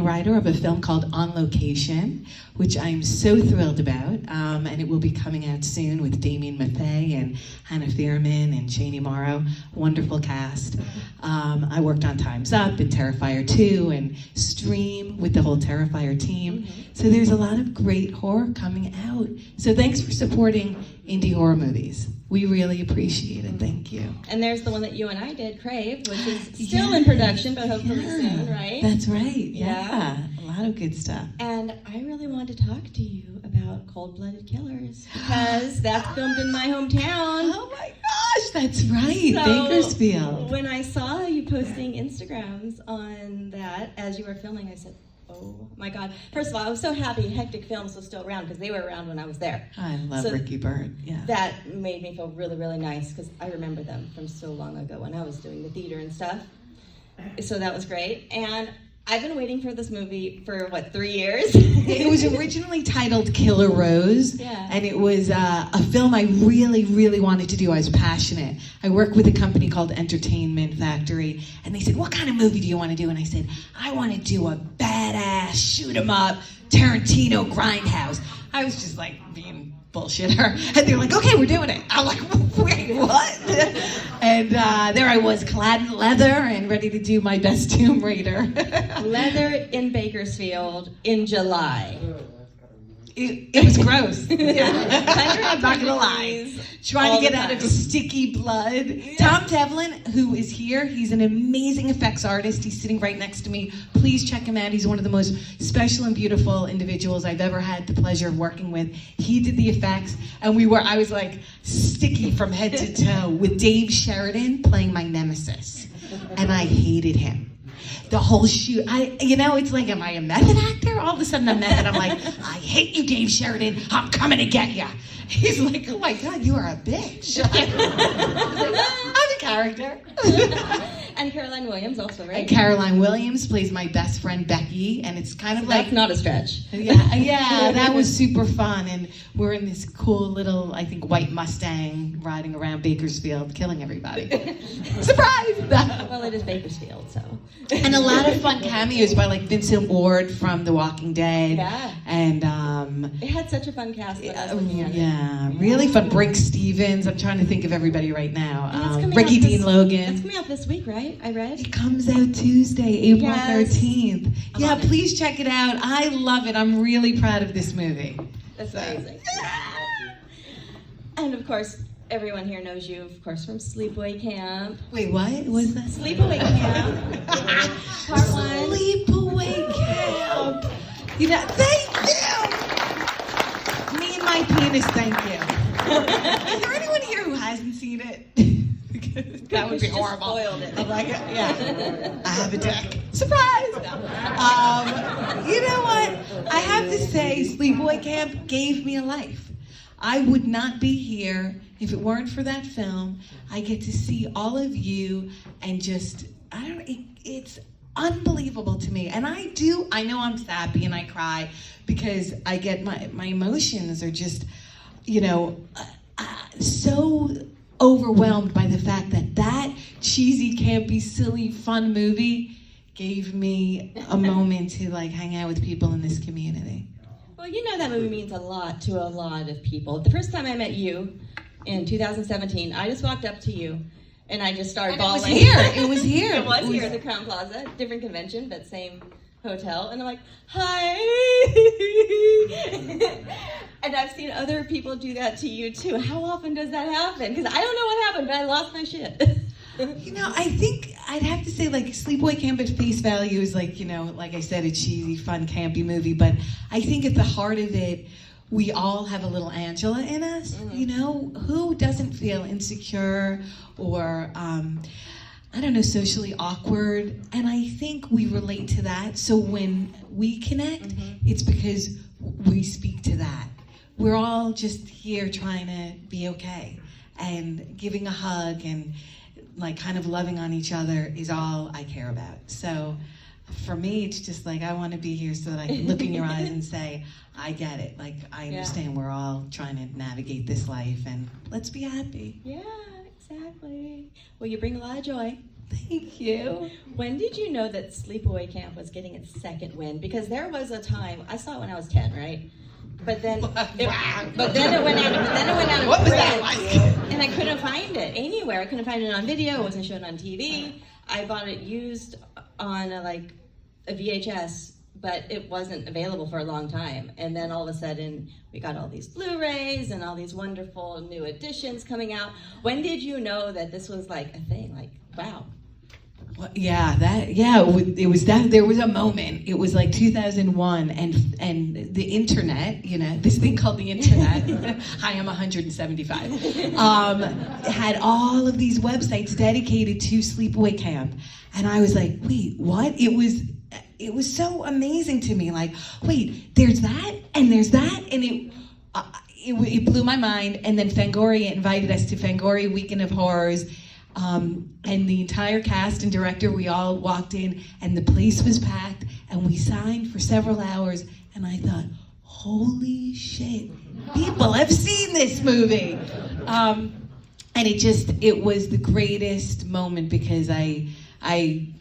writer of a film called On Location, which I'm so thrilled about, and it will be coming out soon with Damien Mathey and Hannah Thierman and Cheney Morrow. Wonderful cast. I worked on Time's Up and Terrifier 2 and Stream with the whole Terrifier team. So there's a lot of great horror coming out. So thanks for supporting indie horror movies. We really appreciate it. Thank you. And there's the one that you and I did, Crave, which is still in production, but hopefully soon, right? That's right. Yeah. A lot of good stuff. And I really wanted to talk to you about Cold-Blooded Killers because that's filmed in my hometown. Oh my gosh, that's right. So Bakersfield. when I saw you posting Instagrams on that as you were filming, I said, oh my God. First of all, I was so happy Hectic Films was still around because they were around when I was there. I love Ricky Bird. Yeah. That made me feel really, really nice because I remember them from so long ago when I was doing the theater and stuff. So that was great. And I've been waiting for this movie for, 3 years? It was originally titled Killer Rose, and it was a film I really, really wanted to do. I was passionate. I work with a company called Entertainment Factory, and they said, what kind of movie do you want to do? And I said, I want to do a badass, shoot-'em-up, Tarantino grindhouse. I was just like being bullshitter. And they're like, okay, we're doing it. I'm like, wait, what? And there I was, clad in leather and ready to do my best Tomb Raider. Leather in Bakersfield in July. It was gross. I'm not gonna lie. Trying to get out of sticky blood. Yeah. Tom Devlin, who is here, he's an amazing effects artist. He's sitting right next to me. Please check him out. He's one of the most special and beautiful individuals I've ever had the pleasure of working with. He did the effects, and I was like sticky from head to toe with Dave Sheridan playing my nemesis, and I hated him. The whole shoot, it's like, am I a method actor? All of a sudden I'm method. I'm like, I hate you, Dave Sheridan. I'm coming to get you. He's like, oh my God, you are a bitch. I'm a character. And Caroline Williams also, right? And Caroline Williams plays my best friend Becky, and it's kind of like... That's not a stretch. Yeah, that was super fun, and we're in this cool little, I think, white Mustang riding around Bakersfield, killing everybody. Surprise! Well, it is Bakersfield, so... And a lot of fun cameos by, like, Vincent Ward from The Walking Dead. Yeah. And, it had such a fun cast when I was looking at it. Yeah, really fun. Brink Stevens. I'm trying to think of everybody right now. And Ricky Dean Logan. That's coming out this week, right? I read. It comes out Tuesday, April 13th. Yeah, please check it out. I love it. I'm really proud of this movie. That's amazing. And of course, everyone here knows you, of course, from Sleepaway Camp. Wait, what was that? Sleepaway Camp. Part 1. Sleepaway Camp. Thank you. Me and my penis, thank you. Is there anyone here who hasn't seen it? That would be horrible. Spoiled it. I'm like, yeah, I have a dick. Surprise! You know what? I have to say, Sleepaway Camp gave me a life. I would not be here if it weren't for that film. I get to see all of you and just, it's unbelievable to me. And I know I'm sappy and I cry because I get my emotions are just, so overwhelmed by the fact that cheesy, campy, silly, fun movie gave me a moment to hang out with people in this community. Well, that movie means a lot to a lot of people. The first time I met you in 2017, I just walked up to you and I just started bawling. It was here. It was here at the Crown Plaza, different convention, but same hotel. And I'm like, hi. And I've seen other people do that to you too. How often does that happen? Because I don't know what happened, but I lost my shit. I think I'd have to say Sleepaway Camp at face value is like I said, a cheesy, fun, campy movie. But I think at the heart of it, we all have a little Angela in us. Mm-hmm. Who doesn't feel insecure or, socially awkward? And I think we relate to that. So when we connect, it's because we speak to that. We're all just here trying to be okay. And giving a hug and kind of loving on each other is all I care about. So for me, it's just I want to be here so that I can look in your eyes and say, I get it. I understand we're all trying to navigate this life and let's be happy. Yeah, exactly. Well, you bring a lot of joy. Thank you. When did you know that Sleepaway Camp was getting its second win? Because there was a time, I saw it when I was 10, right? But then, but then it went out. Of What was print, that like? and I couldn't find it anywhere. I couldn't find it on video. It wasn't shown on TV. I bought it used on a VHS, but it wasn't available for a long time. And then all of a sudden, we got all these Blu-rays and all these wonderful new editions coming out. When did you know that this was like a thing? Like, wow. Well, it was that. There was a moment. It was like 2001, and the internet, this thing called the internet. Hi, I'm 175. Had all of these websites dedicated to Sleepaway Camp, and I was like, wait, what? It was so amazing to me. Like, wait, there's that, and there's that, and it blew my mind. And then Fangoria invited us to Fangoria Weekend of Horrors. And the entire cast and director, we all walked in, and the place was packed, and we signed for several hours, and I thought, holy shit, people have seen this movie. And it was the greatest moment, because I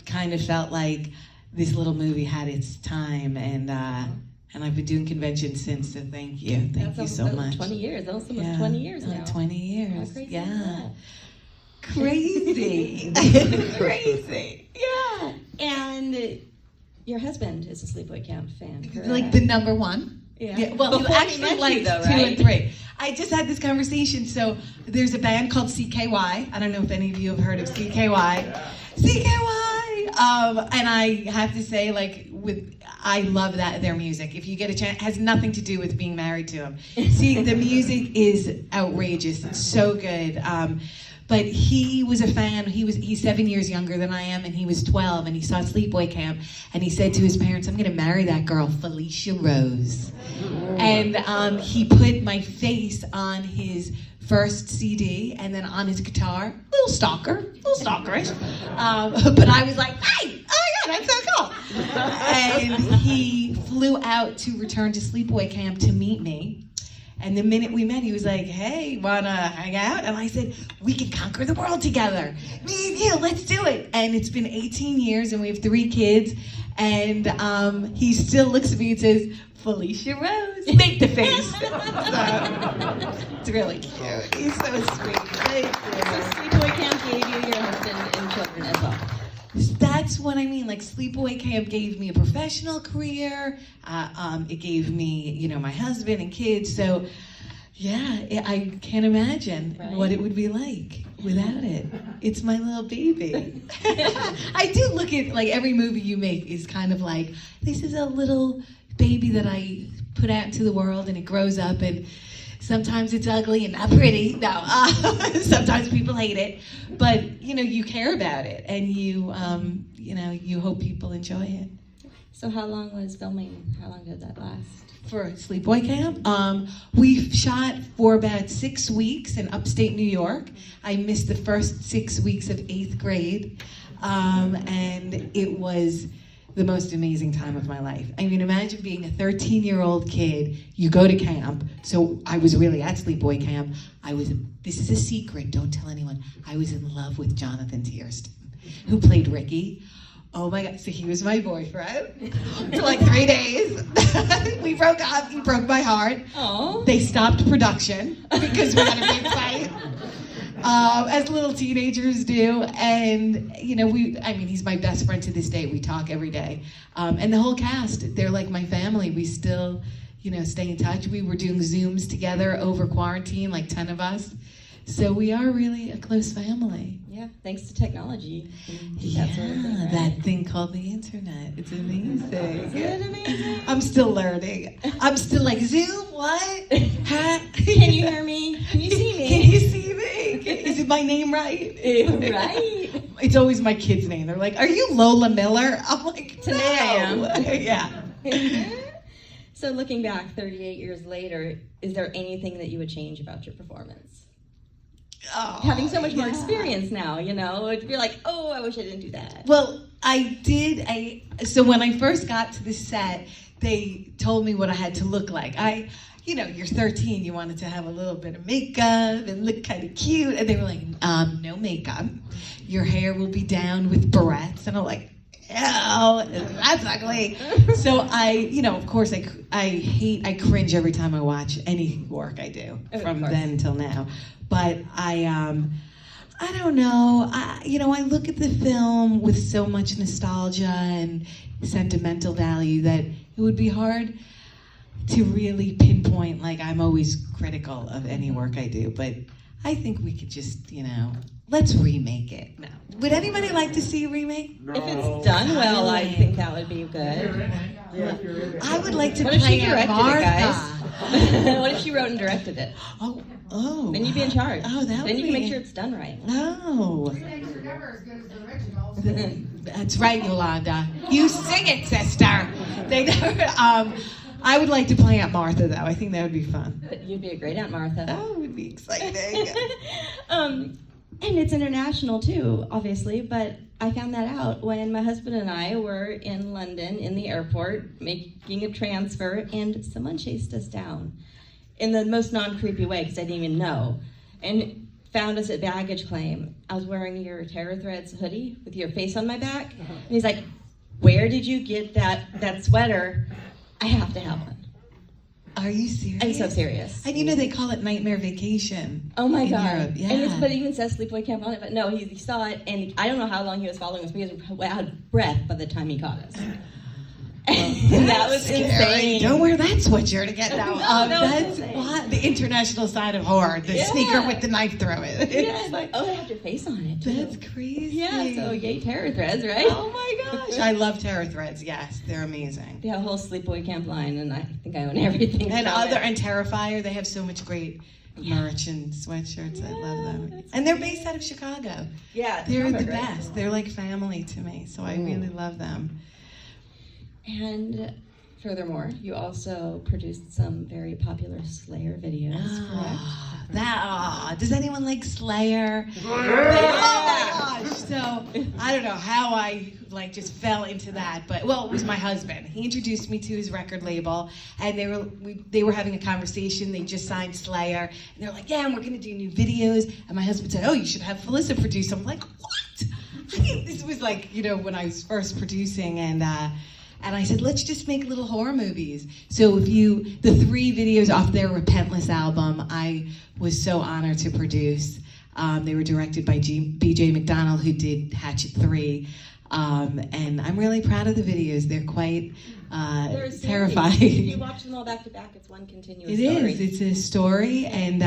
kind of felt like this little movie had its time, and I've been doing conventions since, so thank you. Thank you so much. 20 years, almost 20 years now. 20 years, How crazy yeah. is that? Crazy. Crazy. Yeah. And your husband is a Sleepaway Camp fan, correct? Like the number one? Yeah. Well, Before actually, he met like you, though, 2 right? and 3. I just had this conversation. So there's a band called CKY. I don't know if any of you have heard of CKY. CKY. And I have to say, I love their music. If you get a chance, it has nothing to do with being married to him. See, the music is outrageous. It's so good. But he was a fan. He's 7 years younger than I am, and he was 12, and he saw Sleepaway Camp, and he said to his parents, I'm going to marry that girl, Felissa Rose. And he put my face on his first CD, and then on his guitar, little stalkerish. But I was like, hey, oh my God, that's so cool. And he flew out to return to Sleepaway Camp to meet me. And the minute we met, he was like, hey, wanna hang out? And I said, we can conquer the world together. Me and you, let's do it. And it's been 18 years, and we have 3 kids. And he still looks at me and says, Felissa Rose, make the face. So, it's really cute. He's so sweet. Thank you. So Sleepaway Camp gave you your husband and children as well. That's what I mean. Like, Sleepaway Camp gave me a professional career. It gave me, my husband and kids. So, yeah, I can't imagine what it would be like without it. It's my little baby. I do look at, every movie you make is kind of like, this is a little baby that I put out into the world, and it grows up, and sometimes it's ugly and not pretty. No, sometimes people hate it, but you care about it, and you hope people enjoy it. So how long was filming? How long did that last? For Sleepaway Camp, we shot for about 6 weeks in upstate New York. I missed the first 6 weeks of 8th grade, and it was the most amazing time of my life. I mean, imagine being a 13-year-old kid, you go to camp. So I was really at Sleepaway Camp. This is a secret, don't tell anyone. I was in love with Jonathan Tiersten, who played Ricky. Oh my God, so he was my boyfriend for 3 days. We broke up, he broke my heart. Oh. They stopped production because we had a big fight. As little teenagers do, and he's my best friend to this day. We talk every day, and the whole cast, they're like my family. We still, stay in touch. We were doing Zooms together over quarantine, 10 of us, so we are really a close family. Yeah, thanks to technology. That thing called the internet. It's amazing. Isn't it amazing? I'm still learning. I'm still like, Zoom, what? Huh? Can you hear me? Can you see me? Can you see me? Is it my name right? Right. It's always my kid's name. They're like, are you Lola Miller? I'm like, Today I am. Yeah. So looking back 38 years later, is there anything that you would change about your performance? having so much more yeah. experience now, you know? It'd be like, oh, I wish I didn't do that. Well, so when I first got to the set, they told me what I had to look like. You're 13, you wanted to have a little bit of makeup and look kind of cute. And they were like, no makeup. Your hair will be down with barrettes. And I'm like, ew, that's ugly. So of course, I cringe every time I watch any work I do from then till now. But I don't know. I look at the film with so much nostalgia and sentimental value that it would be hard to really pinpoint, like, I'm always critical of any work I do, but I think we could just, let's remake it. No. Would anybody like to see a remake? No. If it's done well, I think that would be good. I would like to what if she play directed Martha. It, guys? What if she wrote and directed it? Oh. Then you'd be in charge. Oh, that would Then you can be... make sure it's done right. No. That's right, Yolanda. You sing it, sister. They never... I would like to play Aunt Martha, though. I think that would be fun. But you'd be a great Aunt Martha. That would be exciting. And it's international, too, obviously. But I found that out when my husband and I were in London in the airport making a transfer, and someone chased us down in the most non-creepy way, because I didn't even know. And found us at baggage claim. I was wearing your Terror Threads hoodie with your face on my back. And he's like, where did you get that sweater? I have to have one. Are you serious? I'm so serious. And they call it Nightmare Vacation. Oh my God. Europe. Yeah. And but it even says Sleepaway Camp on it. But no, he saw it, and I don't know how long he was following us, because he was out of breath by the time he caught us. And that was scary. insane. Don't wear that sweatshirt again. No, that's insane. the international side of horror. The sneaker with the knife through it. Yeah, it's like, oh, they have your face on it, too. That's crazy. Yeah, so yay, Terror Threads, right? Oh my gosh. I love Terror Threads, yes. They're amazing. They have a whole Sleepaway Camp line, and I think I own everything. And Terrifier, they have so much great merch and sweatshirts. I love them. And they're based out of Chicago. Yeah. They're the best. They're like family to me, so I really love them. And furthermore, you also produced some very popular Slayer videos, correct? Does anyone like Slayer? Oh my gosh! So I don't know how I just fell into that, but it was my husband. He introduced me to his record label, and they were having a conversation. They just signed Slayer, and they're like, "Yeah, and we're gonna do new videos." And my husband said, "Oh, you should have Felissa produce." I'm like, "What?" This was when I was first producing, and I said, let's just make little horror movies. So the 3 videos off their Repentless album, I was so honored to produce. They were directed by B.J. McDonald, who did Hatchet 3. And I'm really proud of the videos. They're quite terrifying. If you watch them all back to back, it's one continuous story. It is. It's a story, and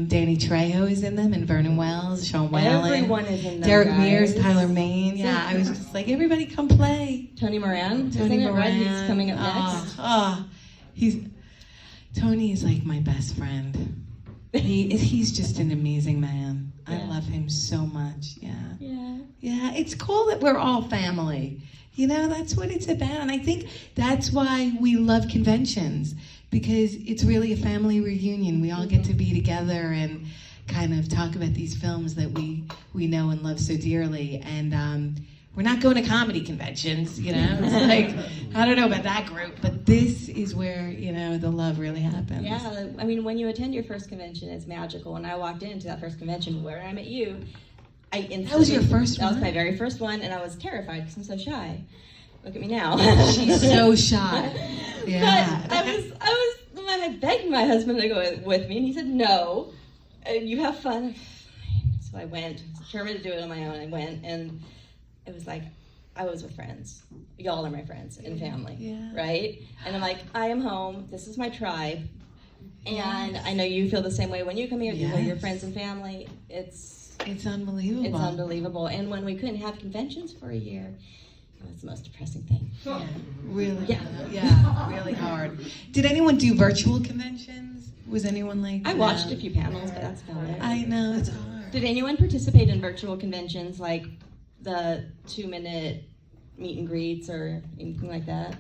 Danny Trejo is in them, and Vernon Wells, Sean Whalen. Everyone is in them, Derek guys. Mears, Tyler Maine. Yeah, I was just like, everybody come play. Tony Moran, Tony Moran. Right? He's coming up next. Tony is like my best friend. He's just an amazing man. Yeah. I love him so much. Yeah. Yeah. It's cool that we're all family. That's what it's about. And I think that's why we love conventions, because it's really a family reunion. We all get to be together and kind of talk about these films that we know and love so dearly. And we're not going to comedy conventions, It's like, I don't know about that group, but this is where, the love really happens. Yeah, I mean, when you attend your first convention, it's magical. When I walked into that first convention where I met you, that was your first one? That was my very first one, and I was terrified because I'm so shy. Look at me now. She's so shy. Yeah. But I begged my husband to go with me, and he said, no, you have fun. So I went, determined to do it on my own. I went, and it was like, I was with friends. Y'all are my friends and family, right? And I'm like, I am home. This is my tribe. And I know you feel the same way when you come here. You know your friends and family. It's unbelievable. It's unbelievable. And when we couldn't have conventions for a year, it was the most depressing thing. Yeah, really. Yeah, really hard. Did anyone do virtual conventions? Was anyone like? I watched a few panels, but that's about it. I know, it's hard. Did anyone participate in virtual conventions like the 2-minute meet and greets or anything like that?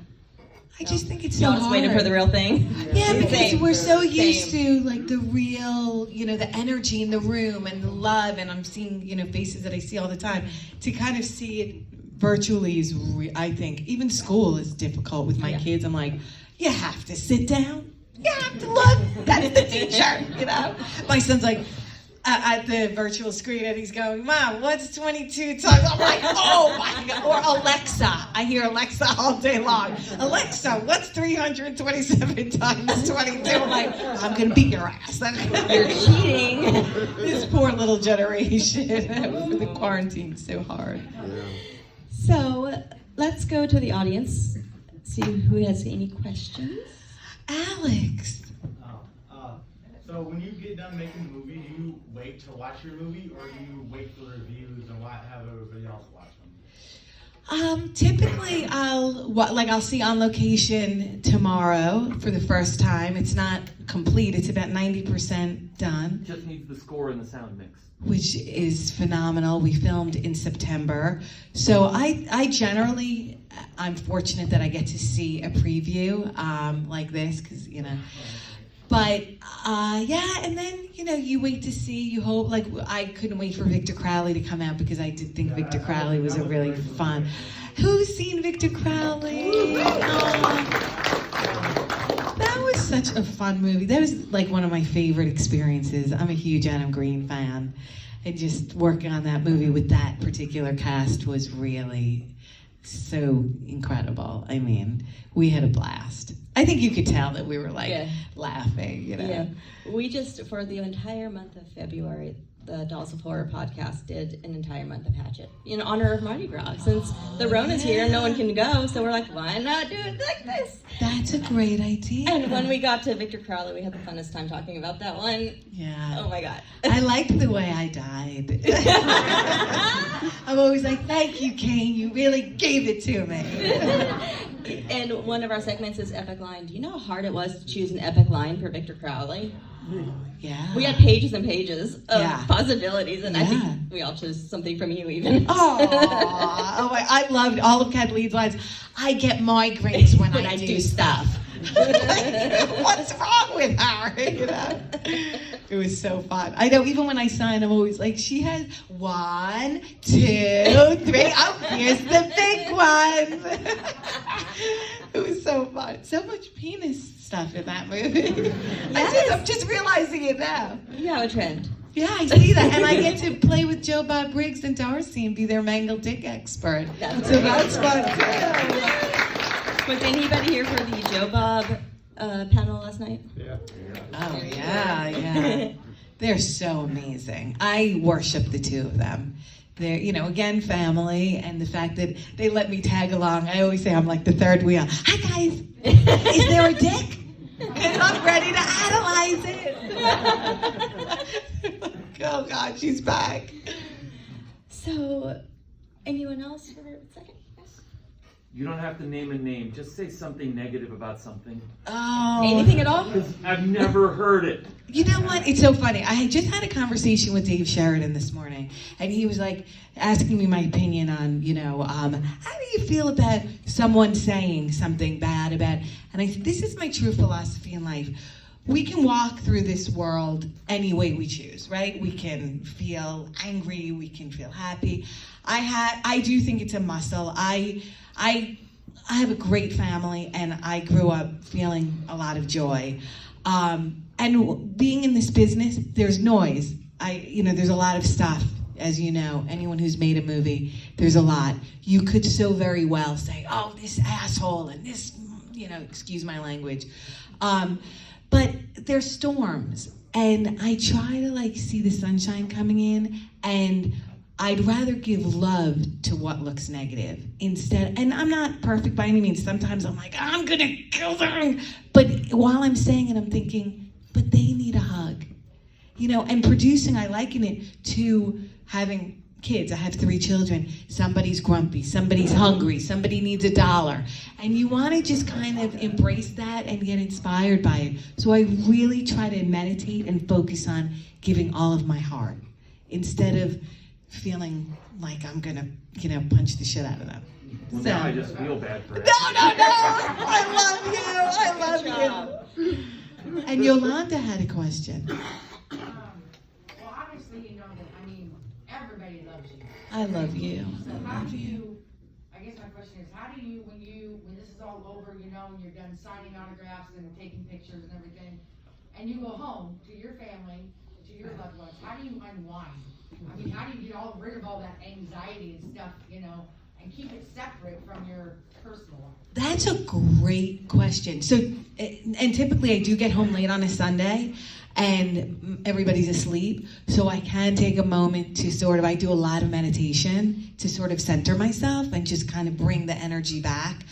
I just think it's so Y'all just hard. waiting for the real thing. Yeah, because Same. we're so used Same. to like the real, you know, the energy in the room and the love, and I'm seeing, you know, faces that I see all the time. To kind of see it virtually is, I think, even school is difficult with my kids. I'm like, you have to sit down. You have to look. That's the teacher, you know. My son's like, at the virtual screen, and he's going, Mom, what's 22 times? I'm like, oh my God. Or Alexa. I hear Alexa all day long. Alexa, what's 327 times 22? I'm like, I'm going to beat your ass. You're cheating. This poor little generation. The quarantine's so hard. So let's go to the audience, see who has any questions. Alex. So when you get done making the movie, do you wait to watch your movie, or do you wait for reviews and have everybody else watch them? Typically I'll see On Location tomorrow for the first time. It's not complete. It's about 90% done. Just needs the score and the sound mix. Which is phenomenal. We filmed in September. So I generally, I'm fortunate that I get to see a preview like this, because, you know. But, yeah, and then, you know, you wait to see, you hope, like, I couldn't wait for Victor Crowley to come out, because I did think Victor Crowley was a really fun. Who's seen Victor Crowley? That was such a fun movie. That was, like, one of my favorite experiences. I'm a huge Adam Green fan. And just working on that movie with that particular cast was really so incredible. I mean, we had a blast. I think you could tell that we were like laughing, you know. Yeah, we just, for the entire month of February, the Dolls of Horror podcast did an entire month of Hatchet in honor of Mardi Gras. Since the Rona's here and no one can go, so we're like, why not do it like this? That's a great idea. And when we got to Victor Crowley, we had the funnest time talking about that one. Yeah. Oh my God. I liked the way I died. I'm always like, thank you, Kane. You really gave it to me. And one of our segments is Epic Line. Do you know how hard it was to choose an epic line for Victor Crowley? Yeah. We had pages and pages of Yeah. possibilities, and I Yeah. think we all chose something from you even. Oh, I loved all of Kathleen's lines. I get migraines when I do stuff. What's wrong with her? You know? It was so fun. I know, even when I sign, I'm always like, she has 1, 2, 3. Oh, here's the big one. It was so fun. So much penis stuff in that movie. I'm just realizing it now. You have a trend. Yeah, I see that. And I get to play with Joe Bob Briggs and Darcy and be their mangled dick expert. So that's fun too. Was anybody here for the Joe Bob panel last night? Yeah. Oh, yeah. They're so amazing. I worship the two of them. They're, you know, again, family, and the fact that they let me tag along. I always say I'm like the third wheel. Hi, guys. Is there a dick? And I'm ready to analyze it. Oh, God, she's back. So, anyone else for a second? You don't have to name a name. Just say something negative about something. Oh. Anything at all? Because I've never heard it. You know what? It's so funny. I just had a conversation with Dave Sheridan this morning, and he was like asking me my opinion on, you know, how do you feel about someone saying something bad about, and I said, this is my true philosophy in life. We can walk through this world any way we choose, right? We can feel angry, we can feel happy. I do think it's a muscle. I have a great family, and I grew up feeling a lot of joy. And being in this business, there's noise. There's a lot of stuff, as you know. Anyone who's made a movie, there's a lot. You could so very well say, oh, this asshole, and this, excuse my language. But there's storms, and I try to see the sunshine coming in, and I'd rather give love to what looks negative instead. And I'm not perfect by any means. Sometimes I'm like, I'm gonna kill them. But while I'm saying it, I'm thinking, but they need a hug. And producing, I liken it to having kids. I have 3 children. Somebody's grumpy, somebody's hungry, somebody needs $1. And you wanna just kind of embrace that and get inspired by it. So I really try to meditate and focus on giving all of my heart instead of feeling like I'm gonna, punch the shit out of them. Well, So- now I just feel bad for it. No, I love you. And Yolanda had a question. Well, obviously, you know that, I mean, everybody loves you. I love you. So I how love do you. you, I guess my question is, how do you, when this is all over, you know, and you're done signing autographs and taking pictures and everything, and you go home to your family, to your loved ones, how do you unwind? I mean, how do you get rid of all that anxiety and stuff, you know, and keep it separate from your personal life? That's a great question. So, and typically I do get home late on a Sunday and everybody's asleep. So I can take a moment to I do a lot of meditation to sort of center myself and just kind of bring the energy back.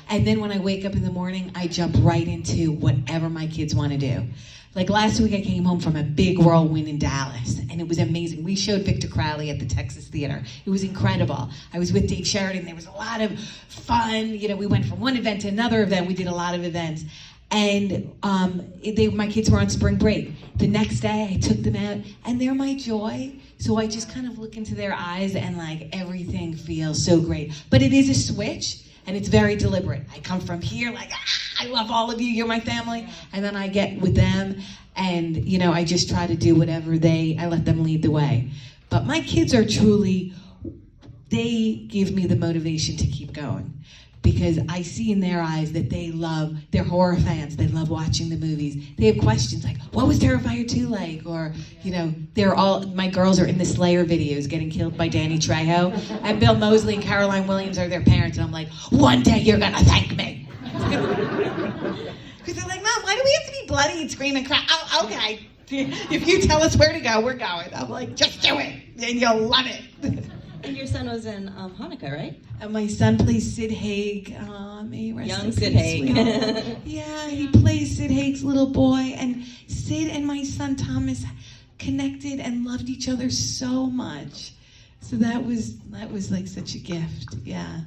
And then when I wake up in the morning, I jump right into whatever my kids want to do. Like last week I came home from a big whirlwind in Dallas and it was amazing. We showed Victor Crowley at the Texas Theater. It was incredible. I was with Dave Sheridan. There was a lot of fun. You know, we went from one event to another event. We did a lot of events. And my kids were on spring break. The next day I took them out and they're my joy. So I just kind of look into their eyes and like everything feels so great. But it is a switch. And it's very deliberate. I come from here like, I love all of you, you're my family. And then I get with them and, you know, I just try to do whatever I let them lead the way. But my kids are truly, they give me the motivation to keep going. Because I see in their eyes that they're horror fans, they love watching the movies. They have questions like, what was Terrifier 2 like? Or, you know, my girls are in the Slayer videos getting killed by Danny Trejo. And Bill Moseley and Caroline Williams are their parents. And I'm like, one day you're gonna thank me. Because they're like, Mom, why do we have to be bloody and scream and cry? Oh, okay. If you tell us where to go, we're going. I'm like, just do it, and you'll love it. And your son was in Hanukkah, right? And my son plays Sid Haig. Young Sid Haig. Yeah, he plays Sid Haig's little boy. And Sid and my son Thomas connected and loved each other so much. So that was like such a gift. Yeah,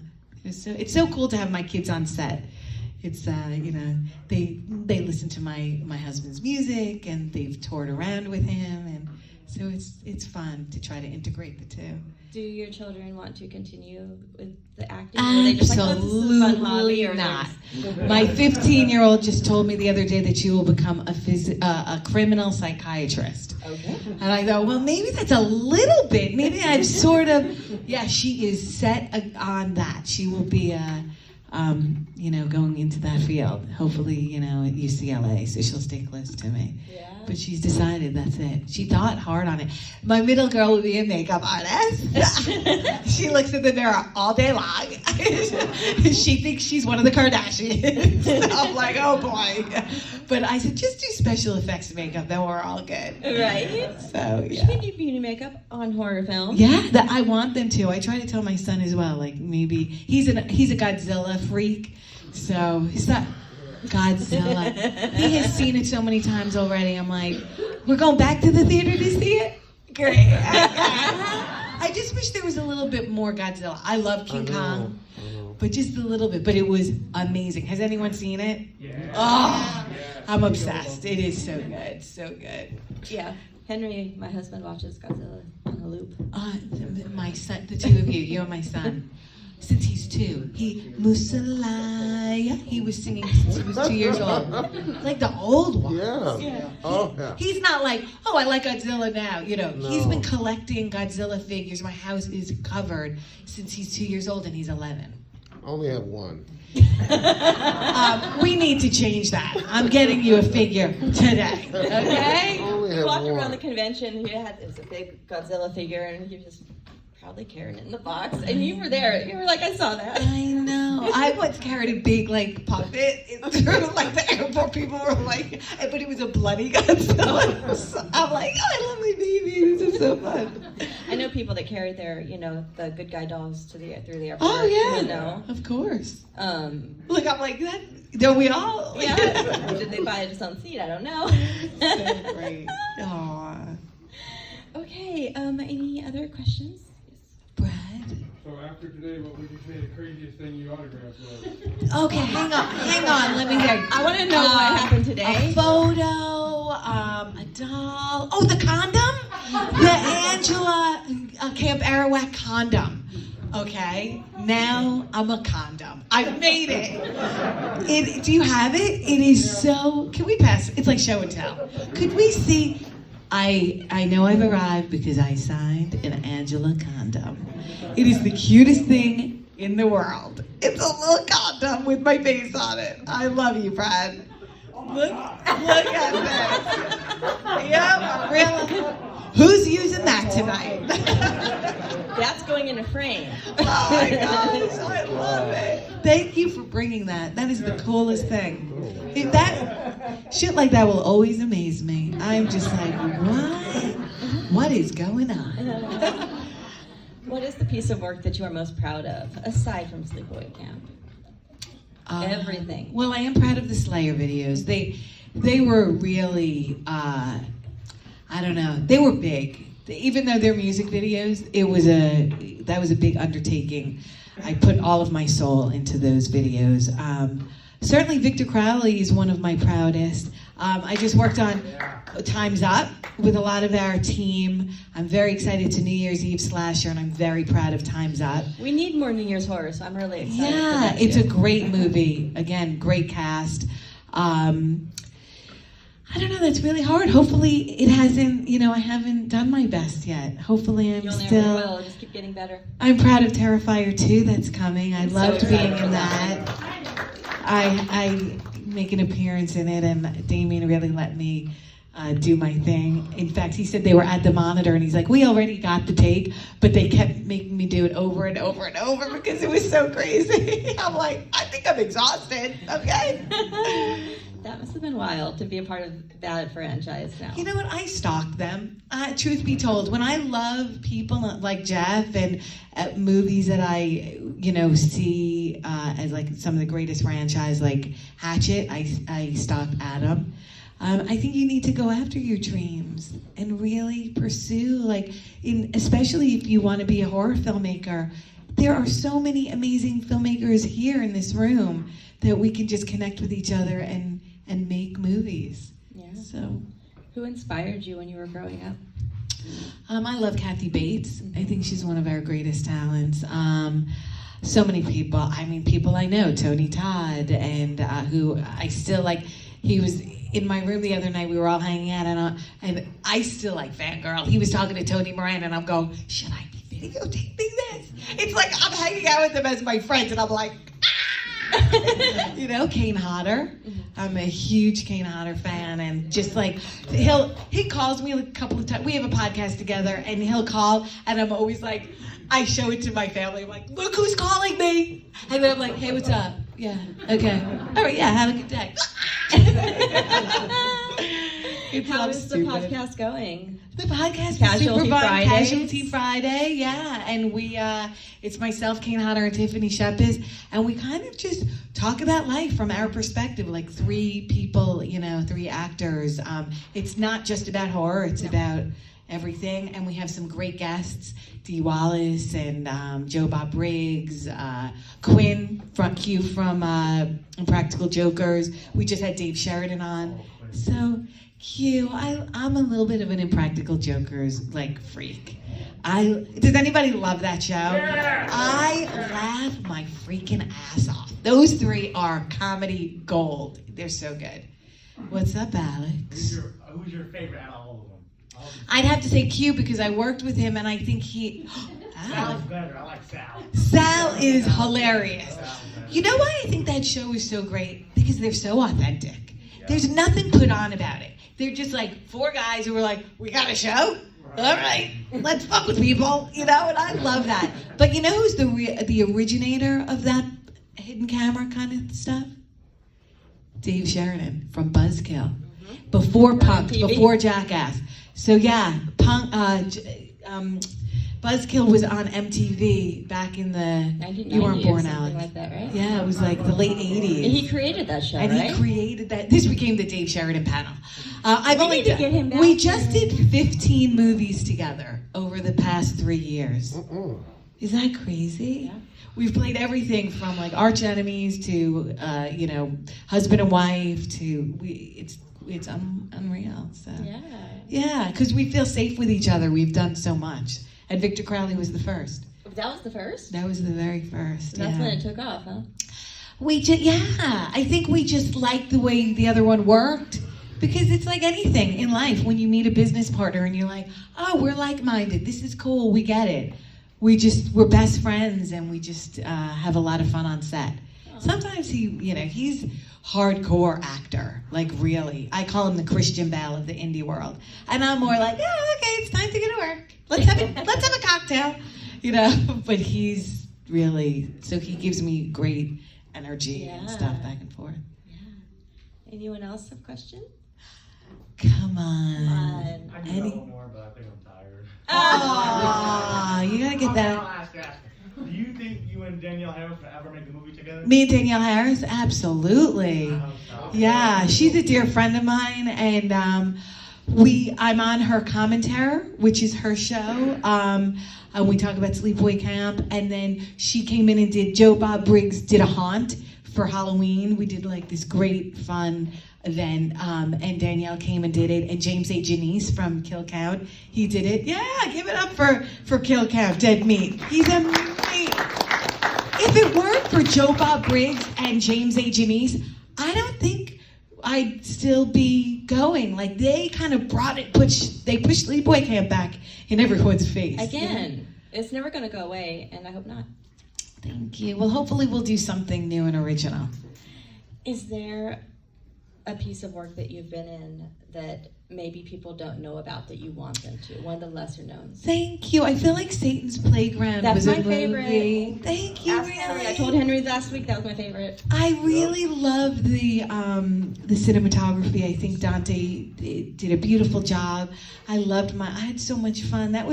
it's so cool to have my kids on set. It's you know, they listen to my husband's music and they've toured around with him, and so it's fun to try to integrate the two. Do your children want to continue with the acting? Or are they just like, oh, this is a fun hobby, or not. My 15-year-old just told me the other day that she will become a criminal psychiatrist. Okay. And I thought, well, maybe that's a little bit. Maybe I've sort of, yeah, she is set on that. She will be you know, going into that field, hopefully, you know, at UCLA, so she'll stay close to me. Yeah. But she's decided that's it. She thought hard on it. My middle girl will be a makeup artist. She looks in the mirror all day long. She thinks she's one of the Kardashians. I'm like, oh boy. But I said, just do special effects makeup, then we're all good. Right. So, She yeah. can do beauty makeup on horror films. Yeah, I want them to. I try to tell my son as well. Like maybe he's a Godzilla freak, so he's not Godzilla. He has seen it so many times already. I'm like, we're going back to the theater to see it. Great. I just wish there was a little bit more Godzilla. I love King Kong, but just a little bit. But it was amazing. Has anyone seen it? Yeah. Oh, I'm obsessed. It is so good, so good. Yeah. Henry, my husband, watches Godzilla on a loop. My son, the two of you and my son. Since he's 2, Musalaya, he was singing since he was 2 years old. Like the old ones. Yeah. Oh, yeah. He's not like, oh, I like Godzilla now. You know, No. he's been collecting Godzilla figures. My house is covered since he's 2 years old and he's 11. I only have one. We need to change that. I'm getting you a figure today. Okay? I only He have walked one. around the convention. It was a big Godzilla figure, and he was just proudly carrying it in the box. And you were there. You were like, I saw that. I know. I once carried a big like puppet through like the airport. People were like, but it was a bloody Godzilla. So I'm like, oh, I love my baby. This is so fun. I know people that carried their, the good guy dolls through the airport. Oh yeah, You know. of course. Look, I'm like that. Don't we all? yeah. Did they buy it on seat? I don't know. So great. Aww. Okay. Any other questions? Brad. So after today, what would you say the craziest thing you autographed was? Okay, hang on. Let me hear. I want to know what happened today. A photo, a doll. Oh, the condom? The Angela Camp Arawak condom. Okay, now I'm a condom. I've made it. Do you have it? It is so. Can we pass? It's like show and tell. Could we see? I know I've arrived because I signed an Angela condom. It is the cutest thing in the world. It's a little condom with my face on it. I love you, Brad. Look at this. Yep, really. Who's using that tonight? That's going in a frame. Oh my gosh, I love it. Thank you for bringing that. That is the coolest thing. Shit like that will always amaze me. I'm just like, what? What is going on? What is the piece of work that you are most proud of, aside from Sleepaway Camp? Everything. Well, I am proud of the Slayer videos. They were really, I don't know, they were big. Even though they're music videos, that was a big undertaking. I put all of my soul into those videos. Certainly Victor Crowley is one of my proudest. I just worked on Time's Up with a lot of our team. I'm very excited to New Year's Eve Slasher, and I'm very proud of Time's Up. We need more New Year's horror, so I'm really excited. Yeah, for that it's too. a great movie. Again, great cast. I don't know, that's really hard. Hopefully it hasn't, I haven't done my best yet. Hopefully I'm You'll still... never will. Just keep getting better. I'm proud of Terrifier 2 that's coming. I loved so being excited for in that. I make an appearance in it, and Damien really let me do my thing. In fact, he said they were at the monitor, and he's like, we already got the take, but they kept making me do it over and over and over because it was so crazy. I'm like, I think I'm exhausted, okay? That must have been wild to be a part of that franchise now. You know what? I stalk them. Truth be told, when I love people like Jeff and movies that I, see as like some of the greatest franchise, like Hatchet, I stalk Adam. I think you need to go after your dreams and really pursue, especially if you want to be a horror filmmaker. There are so many amazing filmmakers here in this room that we can just connect with each other and make movies. Yeah. So, Who inspired you when you were growing up? I love Kathy Bates. I think she's one of our greatest talents. So many people. I mean, people I know, Tony Todd, and who I still like. He was in my room the other night. We were all hanging out, and I still like fangirl. He was talking to Tony Moran, and I'm going, should I be videotaping this? It's like I'm hanging out with them as my friends, and I'm like, Kane Hodder. I'm a huge Kane Hodder fan, and just like he calls me a couple of times. We have a podcast together, and he'll call, and I'm always like, I show it to my family. I'm like, look who's calling me, and then I'm like, hey, what's up? Yeah, okay, all right, yeah, have a good day. How is the podcast going? The podcast is Casualty super fun. Fridays. Casualty Friday, yeah. And we, it's myself, Kane Hodder, and Tiffany Shepis, and we kind of just talk about life from our perspective, like three people, three actors. It's not just about horror, it's about everything, and we have some great guests, Dee Wallace and Joe Bob Briggs, Quinn from Q from Impractical Jokers. We just had Dave Sheridan on. So Q, I'm a little bit of an Impractical Jokers freak. Does anybody love that show? Yeah. I laugh my freaking ass off. Those three are comedy gold. They're so good. What's up, Alex? Who's your favorite out of all of them? I'd have to say Q because I worked with him, and I think he... Sal's better. I like Sal. Sal is hilarious. You know why I think that show is so great? Because they're so authentic. There's nothing put on about it. They're just like four guys who were like, we got a show? All right, let's fuck with people, and I love that. But you know who's the originator of that hidden camera kind of stuff? Dave Sheridan from Buzzkill. Before Punk'd, before Jackass. So yeah, Buzzkill was on MTV back in the 1990 you weren't born, or something Alex. like that, right? Yeah, it was like the late 80s. And he created that show, And right? he created that. This became the Dave Sheridan panel. need to get him back We here. just did 15 movies together over the past 3 years. Is that crazy? Yeah. We've played everything from arch enemies to husband and wife to it's unreal. So yeah, because we feel safe with each other. We've done so much, and Victor Crowley was the first. That was the first? That was the very first. That's yeah. when it took off, huh? I think we just liked the way the other one worked. Because it's like anything in life, when you meet a business partner and you're like, oh, we're like-minded, this is cool, we get it. We're best friends and we just have a lot of fun on set. Sometimes he's hardcore actor, like really. I call him the Christian Bale of the indie world. And I'm more like, oh, okay, it's time to get to work. Let's have a cocktail, but he's really, so he gives me great energy and stuff back and forth. Yeah. Anyone else have questions? Come on. I can go more, but I think I'm tired. You gotta get Okay, that. I'll ask. Do you think you and Danielle Harris will ever make a movie together? Me and Danielle Harris, absolutely. I hope so. Yeah, she's a dear friend of mine, and I'm on her Commentary, which is her show. And we talk about Sleepaway Camp, and then she came in and Joe Bob Briggs did a haunt for Halloween. We did like this great fun event, and Danielle came and did it, and James A. Janice from Kill Count, he did it. Yeah, give it up for Kill Count, Dead Meat. He's amazing. If it weren't for Joe Bob Briggs and James A. Janice, I don't think I'd still be going. Like, they kind of they pushed Sleepaway Camp back in everyone's face. Again, it's never going to go away, and I hope not. Thank you. Well, hopefully we'll do something new and original. Is there a piece of work that you've been in that maybe people don't know about that you want them to? One of the lesser knowns. Thank you. I feel like Satan's Playground That's was my a movie. favorite. Thank you, Ask Henry. really. I told Henry last week that was my favorite. I really love the cinematography. I think Dante did a beautiful job. I had so much fun. I'm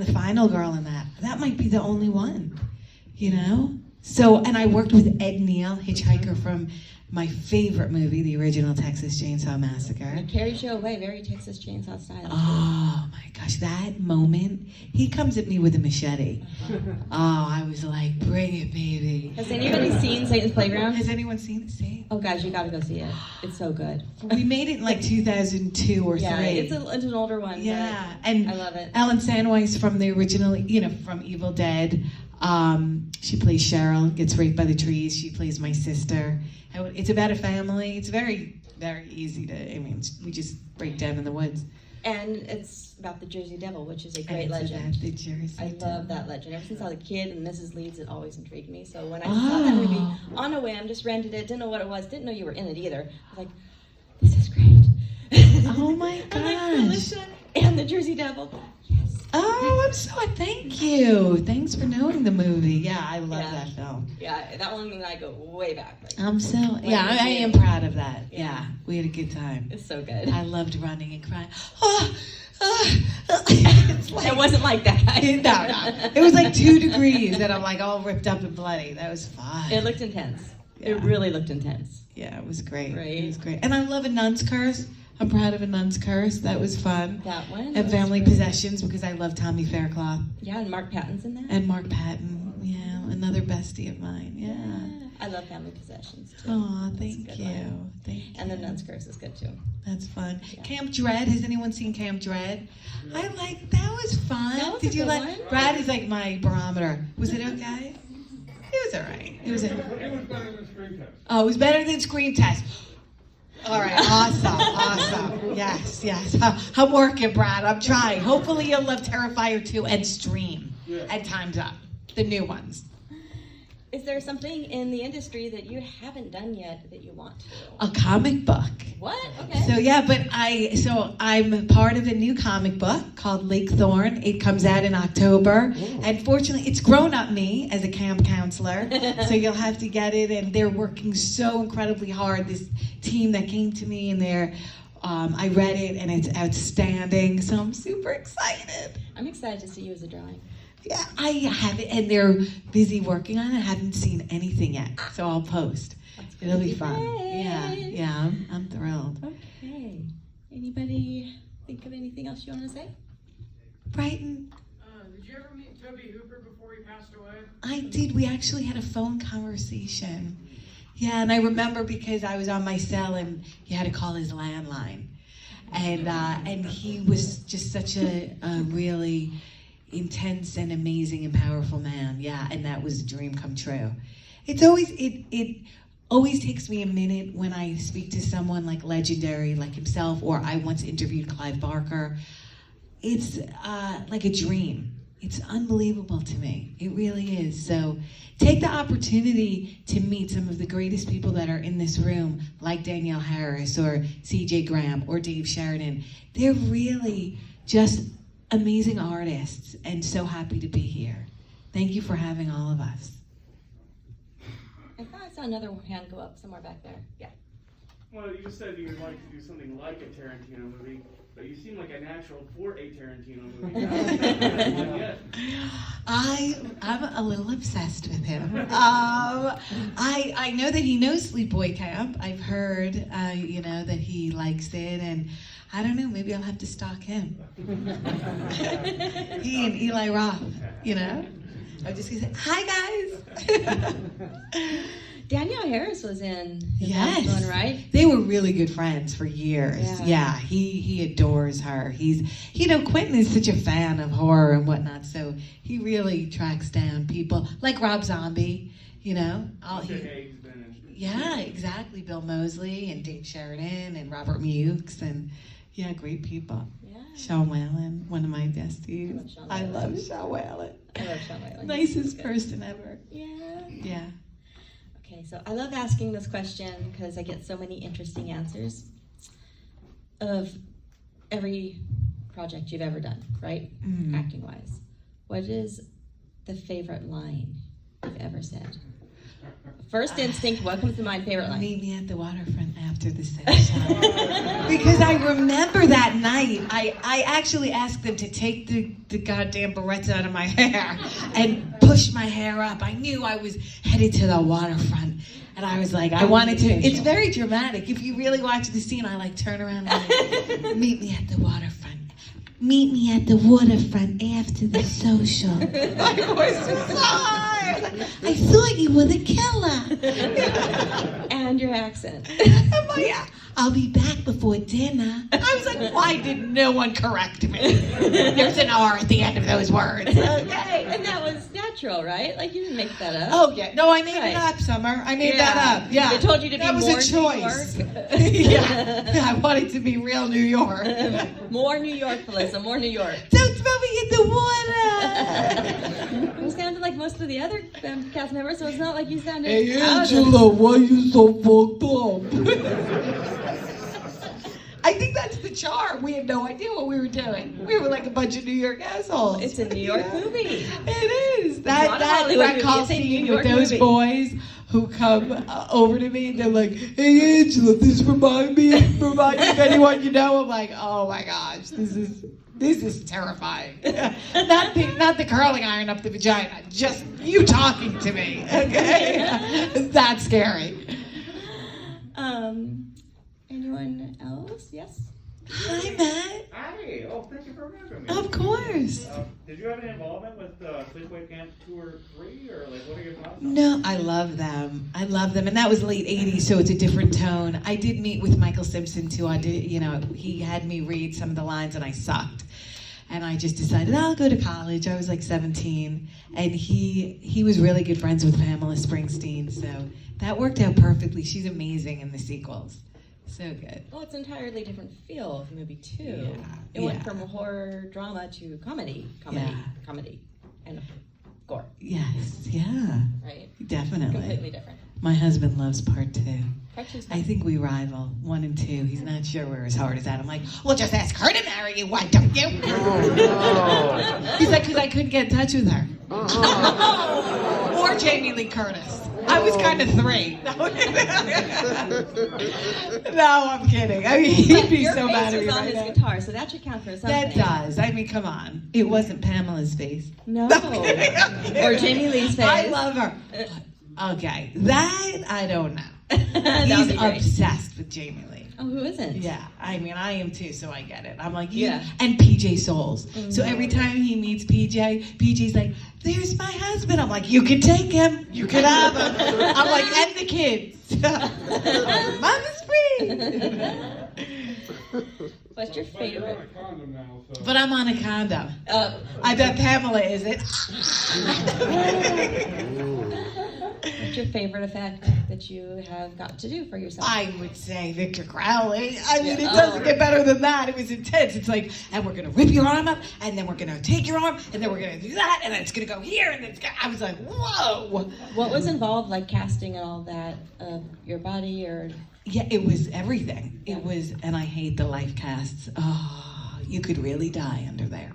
the final girl in that. That might be the only one, So, and I worked with Ed Neal, hitchhiker from my favorite movie, the original Texas Chainsaw Massacre. It carries you away, very Texas Chainsaw style. Oh my gosh, that moment, he comes at me with a machete. I was like, bring it, baby. Has anybody seen Satan's Playground? Has anyone seen it? Oh guys, you gotta go see it. It's so good. We made it in like 2002 or Yeah, 3. it's an older one. Yeah, but and I love it. Ellen Sandweiss from the original, from Evil Dead. She plays Cheryl, gets raped by the trees. She plays my sister. It's about a family. It's very, very easy we just break down in the woods. And it's about the Jersey Devil, which is a great And it's legend. about the Jersey I Devil. love that legend. Ever since I was a kid and Mrs. Leeds, it always intrigued me. So when I saw that movie on a whim, just rented it, didn't know what it was, didn't know you were in it either. I was like, this is great. Oh my I'm like, gosh. Felissa and the Jersey Devil. Yes. Oh, thank you. Thanks for knowing the movie. Yeah, I love Yeah. that film. Yeah, that one and I go way back. Like, I am proud of that. Yeah, we had a good time. it's so good. I loved running and crying. It wasn't like that, guys. No. It was like 2 degrees and I'm like all ripped up and bloody. That was fun. It looked intense. Yeah. It really looked intense. Yeah, it was great. Right. It was great. And I love A Nun's Curse. I'm proud of A Nun's Curse. That was fun. That one. And Family Possessions because I love Tommy Faircloth. Yeah, and Mark Patton's in that. And Mark Patton. Yeah, another bestie of mine. Yeah. I love Family Possessions too. Oh, That's a thank good you. one. Thank And you. The Nun's Curse is good too. That's fun. Yeah. Camp Dread. Has anyone seen Camp Dread? That was fun. That was Did a you good like? one. Brad is like my barometer. Was it okay? It was all right. It was. It was better than Screen Test. Oh, it was better than Scream Test. All right, awesome. Yes. I'm working, Brad. I'm trying. Hopefully you'll love Terrifier 2 and Stream and Time's Up, the new ones. Is there something in the industry that you haven't done yet that you want to? A comic book. What? Okay. So I'm part of a new comic book called Lake Thorn. It comes out in October. And fortunately, it's grown up me as a camp counselor. So you'll have to get it. And they're working so incredibly hard. This team that came to me and I read it and it's outstanding. So I'm super excited. I'm excited to see you as a drawing. Yeah, I haven't, and they're busy working on it. I haven't seen anything yet, so I'll post. It'll be fun. Great. Yeah, I'm thrilled. Okay. Anybody think of anything else you want to say? Brighton, Did you ever meet Toby Hooper before he passed away? I did. We actually had a phone conversation. Yeah, and I remember because I was on my cell and you had to call his landline, and he was just such a really intense and amazing and powerful man. Yeah, and that was a dream come true. It's always it always takes me a minute when I speak to someone like legendary like himself, or I once interviewed Clive Barker. It's like a dream. It's unbelievable to me. It really is. So take the opportunity to meet some of the greatest people that are in this room, like Danielle Harris or C.J. Graham or Dave Sheridan. They're really just amazing artists, and so happy to be here. Thank you for having all of us. I thought I saw another hand go up somewhere back there. Yeah. Well, you said you would like to do something like a Tarantino movie, but you seem like a natural for a Tarantino movie. I'm a little obsessed with him. I know that he knows Sleepaway Camp. I've heard, that he likes it, and I don't know, maybe I'll have to stalk him. He and Eli Roth, I'm just gonna say, hi guys. Danielle Harris was in the Yes. last one, right? They were really good friends for years. Yeah, he adores her. Quentin is such a fan of horror and whatnot, so he really tracks down people like Rob Zombie, Yeah, exactly. Bill Moseley and Dave Sheridan and Robert Mukes and great people. Yeah. Sean Whalen, one of my besties. I love Sean Whalen. I love Sean Whalen. Nicest person ever. Yeah. Yeah. Okay, so I love asking this question because I get so many interesting answers of every project you've ever done, right? Mhm. Acting-wise. What is the favorite line you've ever said? First instinct, what comes to mind, favorite line? Meet me at the waterfront after the session. Because I remember that night, I actually asked them to take the goddamn barrettes out of my hair and push my hair up. I knew I was headed to the waterfront. And I was like, I wanted to. It's very dramatic. If you really watch the scene, I turn around and meet me at the waterfront. Meet me at the waterfront after the social. My voice was so high. I thought you were the killer. And your accent. I'll be back before dinner. I was like, why did no one correct me? There's an R at the end of those words. Okay. And that was natural, right? You didn't make that up. Oh, yeah. No, I made Right. it up, Summer. I made that up. Yeah. They told you to be that was more a choice. New York. Yeah. I wanted to be real New York. More New York, Felissa, more New York. Don't throw me in the water. You sounded like most of the other cast members, so it's not like you sounded Hey, out of Angela, why you so fucked up? I think that's the charm. We had no idea what we were doing. We were like a bunch of New York assholes. It's a New York movie. It is. not a Hollywood movie, Call it's a New scene York with those movie. boys who come over to me and they're like, hey Angela, this remind me of anyone you know. I'm like, oh my gosh, this is terrifying. not the curling iron up the vagina, just you talking to me. Okay, that's scary. Anyone else? Yes. Hi Matt. Hi. Oh, thank you for remembering me. Of course. Did you have any involvement with Sleepaway Camp 2 or 3, or what are your thoughts on No, I love them. And that was late '80s, so it's a different tone. I did meet with Michael Simpson too. He had me read some of the lines, and I sucked. And I just decided I'll go to college. I was 17, and he was really good friends with Pamela Springsteen, so that worked out perfectly. She's amazing in the sequels. So good. Well, it's an entirely different feel of the movie too. Yeah, It went yeah. from drama to comedy, and gore. Yes, yeah, Right. definitely. Completely different. My husband loves part 2. Part two's I fun. think we rival 1 and 2. He's not sure where his heart is at. I'm like, well, just ask her to marry you. Why don't you? Oh, He's like, because I couldn't get in touch with her. no. Or Jamie Lee Curtis. I was kind of 3. No, I'm kidding. I mean, he'd be Your so face mad at me was on right his now. guitar, so that should count for something. That does. I mean, come on. It wasn't Pamela's face. No. I'm kidding. Or Jamie Lee's face. I love her. Okay, that I don't know. That He's would be great. obsessed with Jamie Lee. Oh, who isn't? Yeah, I mean, I am too, so I get it. I'm like, Yeah. And PJ Souls. So every time he meets PJ's like, there's my husband. I'm like, you can take him. You can have him. I'm like, and the kids. Mama's free. What's your But you're on favorite? a condom now, so. But I'm on a condom. Uh, I bet Pamela isn't. what's your favorite effect that you have got to do for yourself? I would say Victor Crowley. I mean, Yeah. it doesn't get better than that. It was intense. It's like, and we're gonna rip your arm up, and then we're gonna take your arm, and then we're gonna do that, and then it's gonna go here, and then it's gonna, I was like, whoa. What was involved, like casting and all that, your body or? Yeah, it was everything. Yeah. It was, and I hate the life casts. Oh, you could really die under there.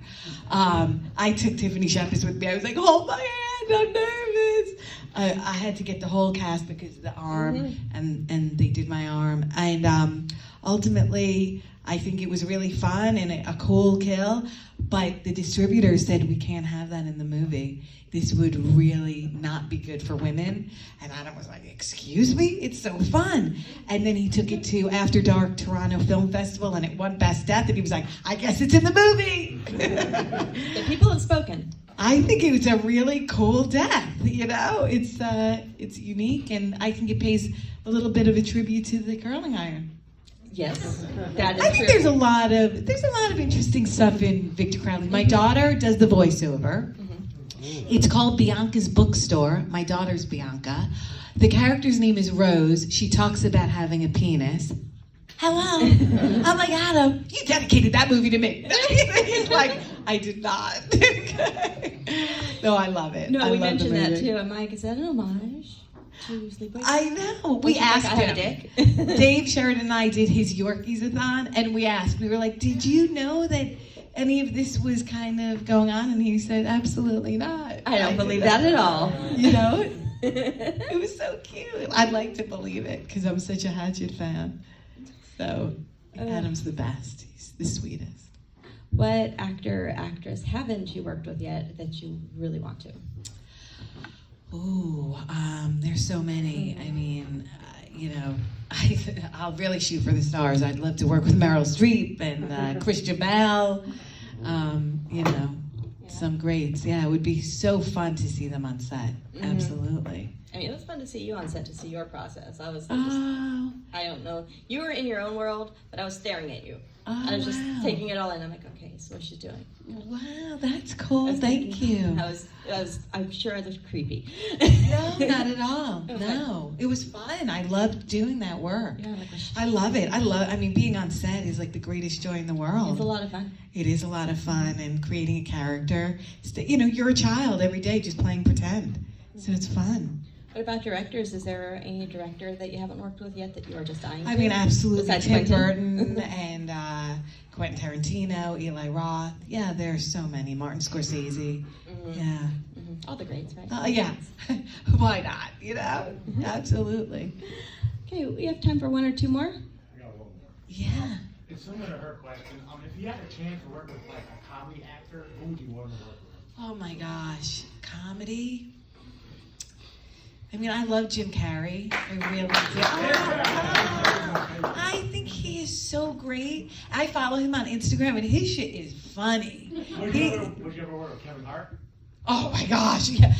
I took Tiffany Shepis with me. I was like, hold my hand, I'm nervous. I had to get the whole cast because of the arm, and they did my arm. And ultimately, I think it was really fun and a cool kill. But the distributor said we can't have that in the movie. This would really not be good for women. And Adam was like, excuse me? It's so fun. And then he took it to After Dark Toronto Film Festival and it won Best Death. And he was like, I guess it's in the movie. The people have spoken. I think it was a really cool death, you know? It's unique and I think it pays a little bit of a tribute to the curling iron. Yes, that is I think true. there's a lot of interesting stuff in Victor Crowley. My daughter does the voiceover. It's called Bianca's Bookstore. My daughter's Bianca. The character's name is Rose. She talks about having a penis. Hello. I'm like, Adam, you dedicated that movie to me. He's like, I did not. No, I love it. No, I we love mentioned the that movie. too. And Mike, is that an homage to Sleepaway? I know. We Which is like, asked I have a him. dick. Dave Sheridan and I did his Yorkies-a-thon, and we asked. We were like, did you know that any of this was kind of going on? And he said, absolutely not. I don't did believe not. that at all. You know? It was so cute. I'd like to believe it because I'm such a Hatchet fan. So Adam's the best. He's the sweetest. What actor, actress haven't you worked with yet that you really want to? Ooh, there's so many. I mean, you know, I'll really shoot for the stars. I'd love to work with Meryl Streep and Christian Bale. You know, some greats. Yeah, it would be so fun to see them on set. Absolutely. I mean, it was fun to see you on set, to see your process. I was just, Oh, I don't know. You were in your own world, but I was staring at you. I was just wow. taking it all in. I'm like, okay, so what she's doing. Wow, that's I cool. was Thank thinking- you. I'm sure I looked creepy. No, not at all. Okay. No, it was fun. I loved doing that work. Yeah, like, I love it. I mean, being on set is like the greatest joy in the world. it's a lot of fun. It is a lot of fun, and creating a character. You know, you're a child every day just playing pretend. So it's fun. What about directors? Is there any director that you haven't worked with yet that you are just dying I to? mean, absolutely. Besides Tim Quentin? Burton and Quentin Tarantino, Eli Roth. Yeah, there's so many. Martin Scorsese. Yeah. All the greats, right? Yeah. Why not? You know? Absolutely. Okay, we have time for one or two more. I got one more. Yeah. It's similar to her question. If you had a chance to work with like a comedy actor, who would you want to work with? Oh my gosh. Comedy? I mean, I love Jim Carrey. I really do. I think he is so great. I follow him on Instagram, and his shit is funny. Would you ever work with Kevin Hart? Oh my gosh, yeah.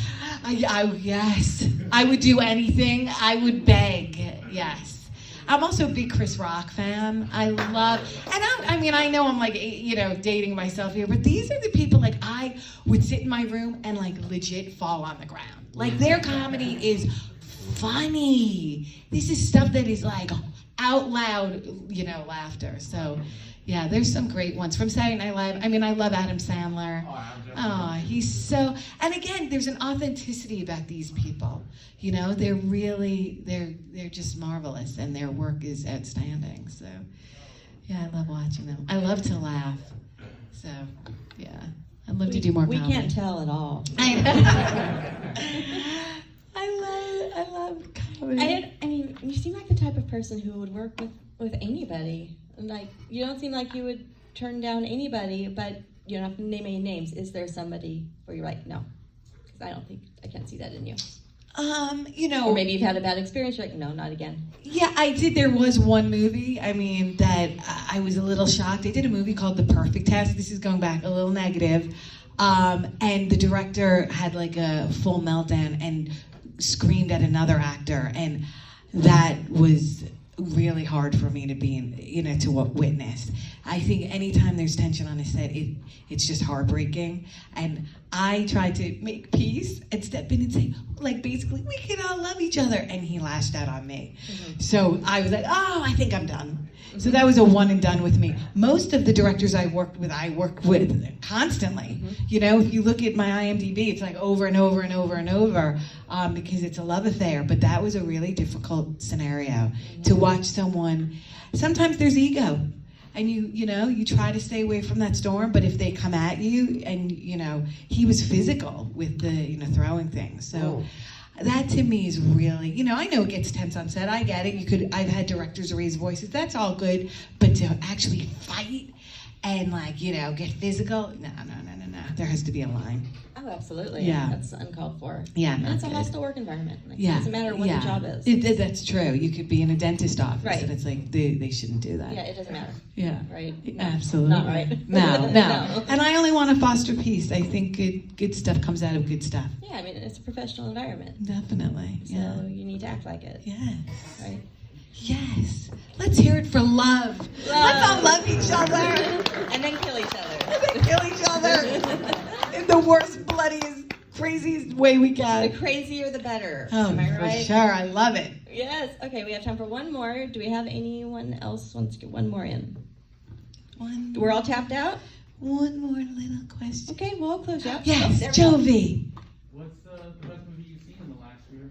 Yes. I would do anything. I would beg, yes. I'm also a big Chris Rock fan. I love, and I know I'm like, you know, dating myself here, but these are the people, like, I would sit in my room and like legit fall on the ground. Like, their comedy is funny. This is stuff that is like out loud, you know, laughter. So, yeah, there's some great ones from Saturday Night Live. I mean, I love Adam Sandler. Oh, he's so, and again, there's an authenticity about these people. You know, they're really, they're just marvelous, and their work is outstanding. So, yeah, I love watching them. I love to laugh. So, yeah, I'd love to do more We comedy. can't tell at all. I know. I love comedy. I mean, you seem like the type of person who would work with anybody. Like, you don't seem like you would turn down anybody, but you don't have to name any names. Is there somebody where you're like, no? Because I can't see that in you. You know, Or maybe you've had a bad experience, you're like, no, not again. yeah, I did. There was one movie, I mean, that I was a little shocked. They did a movie called The Perfect Test. This is going back a little negative. And the director had like a full meltdown and screamed at another actor. And that was really hard for me to be in, to witness. I think anytime there's tension on a set, it's just heartbreaking. And I tried to make peace and step in and say, like, basically, we can all love each other. And he lashed out on me. So I was like, oh, I think I'm done. So that was a one and done with me. Most of the directors I worked with constantly. If you look at my IMDb, it's like over and over and over and over, because it's a love affair. But that was a really difficult scenario to watch someone. Sometimes there's ego, and you try to stay away from that storm. But if they come at you, and he was physical with the throwing things, so. That to me is really, I know it gets tense on set. I get it. I've had directors raise voices. That's all good. But to actually fight and get physical, no. There has to be a line. Oh, absolutely. Yeah. That's uncalled for. Yeah, And it's a not hostile work environment. It Yeah. doesn't matter what the job is. That's true. You could be in a dentist office, Right. and it's like they shouldn't do that. Yeah, it doesn't matter. Yeah. Right? No. Absolutely. Not right. No. No. And I only want to foster peace. I think good stuff comes out of good stuff. Yeah, I mean, it's a professional environment. Definitely. So Yeah. you need to act like it. Yes. Right? Yes. Let's hear it for love. Let's all love each other. And then kill each other. And then kill each other in the worst, bloodiest, craziest way we The can. crazier the better. Oh, Am I for right? sure. I love it. Yes. Okay, we have time for one more. Do we have anyone else wants to get one more in? We're all tapped out? One more little question. Okay, well, I'll close you out. Yes, Oh, there we go. Jovi. What's the best movie you've seen in the last year?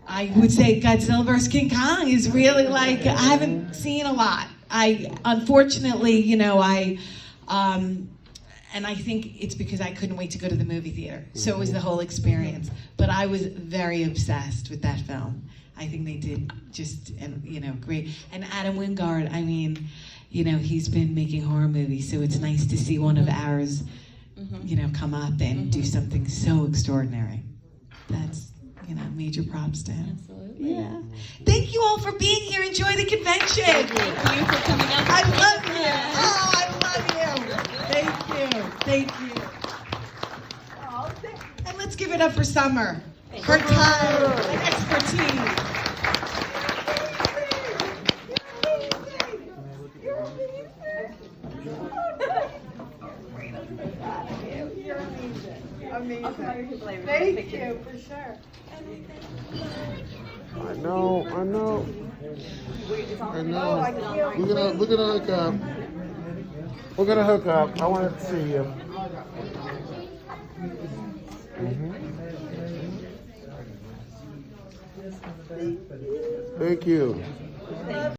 I would say Godzilla vs. King Kong is really I haven't seen a lot. Unfortunately, and I think it's because I couldn't wait to go to the movie theater. So it was the whole experience. But I was very obsessed with that film. I think they did just, great. And Adam Wingard, he's been making horror movies, so it's nice to see one of ours, come up and do something so extraordinary. That's, major props to him. Absolutely. Yeah. Thank you all for being here. Enjoy the convention. Thank you for coming out. I love you. Oh, I love you. Thank you. And let's give it up for Summer. Her time and expertise. Amazing. Thank you, for sure. I know. We're gonna hook up. We're gonna hook up. I wanted to see you. Thank you.